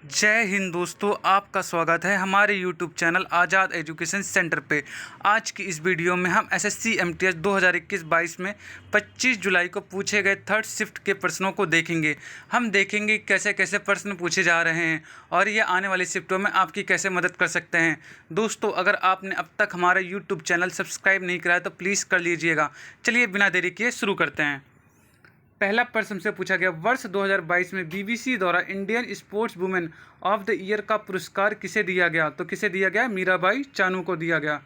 जय हिंद दोस्तों, आपका स्वागत है हमारे YouTube चैनल आज़ाद एजुकेशन सेंटर पे। आज की इस वीडियो में हम SSC MTS 2021-22 में 25 जुलाई को पूछे गए थर्ड शिफ्ट के प्रश्नों को देखेंगे। हम देखेंगे कैसे कैसे प्रश्न पूछे जा रहे हैं और ये आने वाली शिफ्टों में आपकी कैसे मदद कर सकते हैं। दोस्तों, अगर आपने अब तक हमारा YouTube चैनल सब्सक्राइब नहीं करा है तो प्लीज़ कर लीजिएगा। चलिए बिना देरी किए शुरू करते हैं। पहला प्रश्न से पूछा गया, वर्ष 2022 में BBC द्वारा Indian sports women of the year का पुरस्कार किसे दिया गया? तो किसे दिया गया? मीराबाई चानू को दिया गया।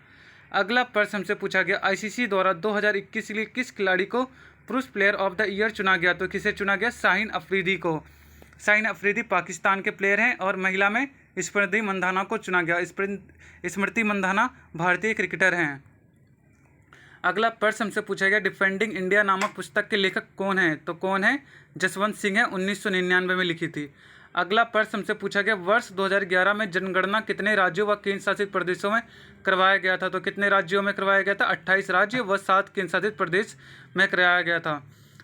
अगला प्रश्न से पूछा गया, ICC द्वारा 2021 के लिए किस खिलाड़ी को पुरुष प्लेयर ऑफ द ईयर चुना गया? तो किसे चुना गया? शाहीन अफरीदी को। शाहीन अफरीदी पाकिस्तान के प्लेयर हैं और महिला में स्मृति मंधाना को चुना गया। स्मृति मंधाना भारतीय क्रिकेटर हैं। अगला प्रश्न हमसे पूछा गया, डिफेंडिंग इंडिया नामक पुस्तक के लेखक कौन है? तो कौन है? जसवंत सिंह है, 1999 में लिखी थी। अगला प्रश्न हमसे पूछा गया, वर्ष 2011 में जनगणना कितने राज्यों व केंद्र शासित प्रदेशों में करवाया गया था? तो कितने राज्यों में करवाया गया था? 28 राज्य व 7 केंद्र शासित प्रदेश में कराया गया था।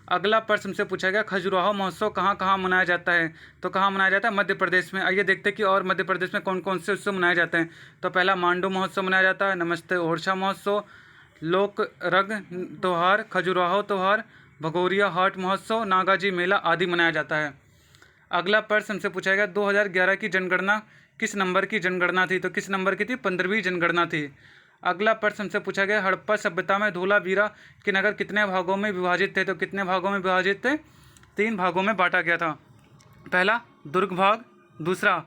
अगला प्रश्न हमसे पूछा गया, खजुराहो महोत्सव कहाँ कहाँ मनाया जाता है? तो कहाँ मनाया जाता है? मध्य प्रदेश में। आइए देखते हैं कि और मध्य प्रदेश में कौन कौन से उत्सव मनाए जाते हैं। तो पहला मांडू महोत्सव मनाया जाता है, नमस्ते ओरछा महोत्सव, लोक रंग त्यौहार, खजुराहो त्यौहार, भगोरिया हाट महोत्सव, नागाजी मेला आदि मनाया जाता है। अगला प्रश्न हमसे पूछा गया, 2011 की जनगणना किस नंबर की जनगणना थी? तो किस नंबर की थी? 15वीं जनगणना थी। अगला प्रश्न हमसे पूछा गया, हड़प्पा सभ्यता में धोलावीरा के नगर कितने भागों में विभाजित थे? तो कितने भागों में विभाजित थे? 3 भागों में बांटा गया था। पहला दुर्ग भाग, दूसरा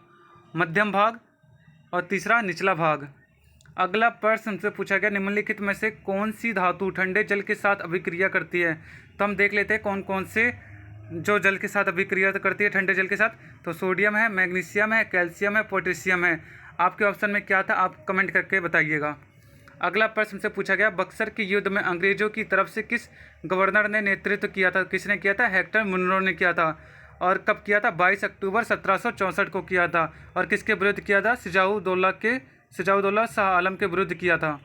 मध्यम भाग और तीसरा निचला भाग। अगला प्रश्न हमसे पूछा गया, निम्नलिखित में से कौन सी धातु ठंडे जल के साथ अभिक्रिया करती है? तो हम देख लेते हैं कौन कौन से जो जल के साथ अभिक्रिया करती है ठंडे जल के साथ। तो सोडियम है, मैग्नीशियम है, कैल्शियम है, पोटेशियम है। आपके ऑप्शन में क्या था? आप कमेंट करके बताइएगा। अगला प्रश्न हमसे पूछा गया, बक्सर के युद्ध में अंग्रेजों की तरफ से किस गवर्नर ने नेतृत्व किया था? किसने किया था? हेक्टर मुनरो ने किया था। और कब किया था? 22 अक्टूबर 1764 को किया था। और किसके विरुद्ध किया था? सिजाउद्दौला शाह आलम के विरुद्ध किया था।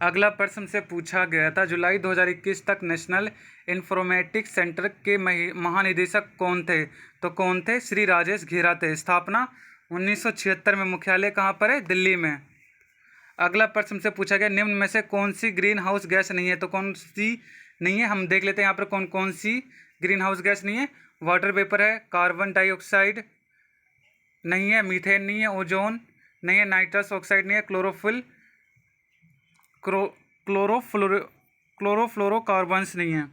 अगला प्रश्न से पूछा गया था, जुलाई 2021 तक नेशनल इंफॉर्मेटिक्स सेंटर के महानिदेशक कौन थे? तो कौन थे? श्री राजेश घेरा थे। स्थापना 1976 में। मुख्यालय कहाँ पर है? दिल्ली में। अगला प्रश्न से पूछा गया, निम्न में से कौन सी ग्रीन हाउस गैस नहीं है? तो कौन सी नहीं है? हम देख लेते हैं यहाँ पर कौन कौन सी ग्रीन हाउस गैस नहीं है। वाटर वेपर है, कार्बन डाइऑक्साइड नहीं है, मीथेन नहीं है, ओजोन नहीं है, नाइट्रस ऑक्साइड नहीं है, क्लोरोफ्लोरोकार्बन्स नहीं है।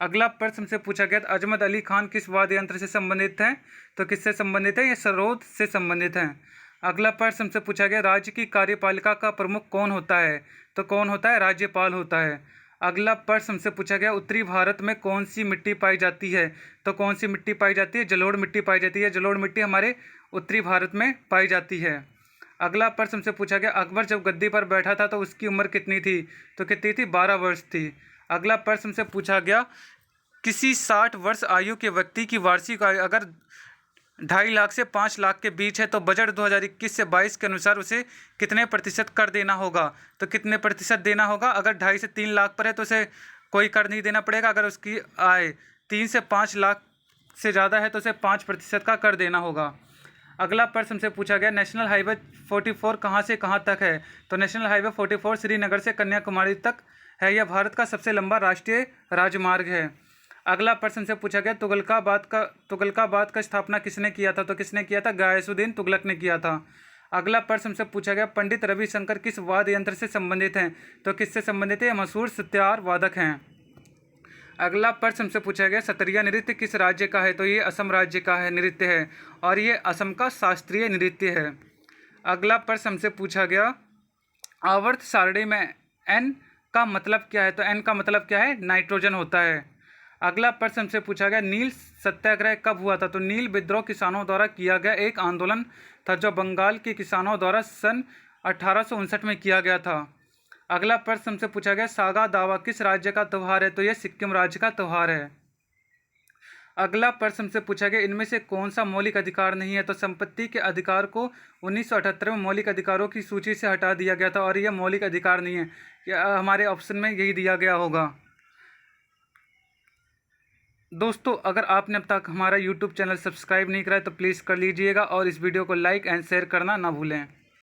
अगला प्रश्न से पूछा गया, अजमत अली खान किस वाद्य यंत्र से संबंधित हैं? तो किससे संबंधित है? ये सरोद से संबंधित हैं। अगला प्रश्न से पूछा गया, राज्य की कार्यपालिका का प्रमुख कौन होता है? तो कौन होता है? राज्यपाल होता है। अगला प्रश्न से पूछा गया, उत्तरी भारत में कौन सी मिट्टी पाई जाती है? तो कौन सी मिट्टी पाई जाती है? जलोढ़ मिट्टी पाई जाती है। जलोढ़ मिट्टी हमारे उत्तरी भारत में पाई जाती है। अगला प्रश्न से पूछा गया, अकबर जब गद्दी पर बैठा था तो उसकी उम्र कितनी थी? तो कितनी थी? 12 वर्ष थी। अगला प्रश्न से पूछा गया, किसी 60 वर्ष आयु के व्यक्ति की वार्षिक आयु अगर 2.5 लाख से 5 लाख के बीच है तो बजट 2021 से 22 के अनुसार उसे कितने प्रतिशत कर देना होगा? तो कितने प्रतिशत देना होगा? अगर 2.5 से 3 लाख पर है तो उसे कोई कर नहीं देना पड़ेगा। अगर उसकी आय 3 से 5 लाख से ज़्यादा है तो उसे 5% का कर देना होगा। अगला प्रश्न से पूछा गया, नेशनल हाईवे 44 कहाँ से कहाँ तक है? तो नेशनल हाईवे 44 श्रीनगर से कन्याकुमारी तक है। यह भारत का सबसे लंबा राष्ट्रीय राजमार्ग है। अगला प्रश्न से पूछा गया, तुगलकाबाद का स्थापना किसने किया था? तो किसने किया था? गयासुद्दीन तुगलक ने किया था। अगला प्रश्न से पूछा गया, पंडित रविशंकर किस वाद्य यंत्र से संबंधित हैं? तो किससे संबंधित है? मशहूर सितार वादक हैं। अगला प्रश्न से पूछा गया, सतरिया नृत्य किस राज्य का है? तो ये असम राज्य का है नृत्य है और ये असम का शास्त्रीय नृत्य है। अगला प्रश्न हमसे पूछा गया, आवर्त सारणी में N का मतलब क्या है? तो N का मतलब क्या है? नाइट्रोजन होता है। अगला प्रश्न हमसे पूछा गया, नील सत्याग्रह कब हुआ था? तो नील विद्रोह किसानों द्वारा किया गया एक आंदोलन था जो बंगाल के किसानों द्वारा सन 1859 में किया गया था। अगला प्रश्न हमसे पूछा गया, सागा दावा किस राज्य का त्यौहार है? तो यह सिक्किम राज्य का त्यौहार है। अगला प्रश्न हमसे पूछा गया, इनमें से कौन सा मौलिक अधिकार नहीं है? तो संपत्ति के अधिकार को 1978 में मौलिक अधिकारों की सूची से हटा दिया गया था और यह मौलिक अधिकार नहीं है। हमारे ऑप्शन में यही दिया गया होगा। दोस्तों अगर आपने अब तक हमारा यूट्यूब चैनल सब्सक्राइब नहीं करा है तो प्लीज़ कर लीजिएगा और इस वीडियो को लाइक एंड शेयर करना ना भूलें।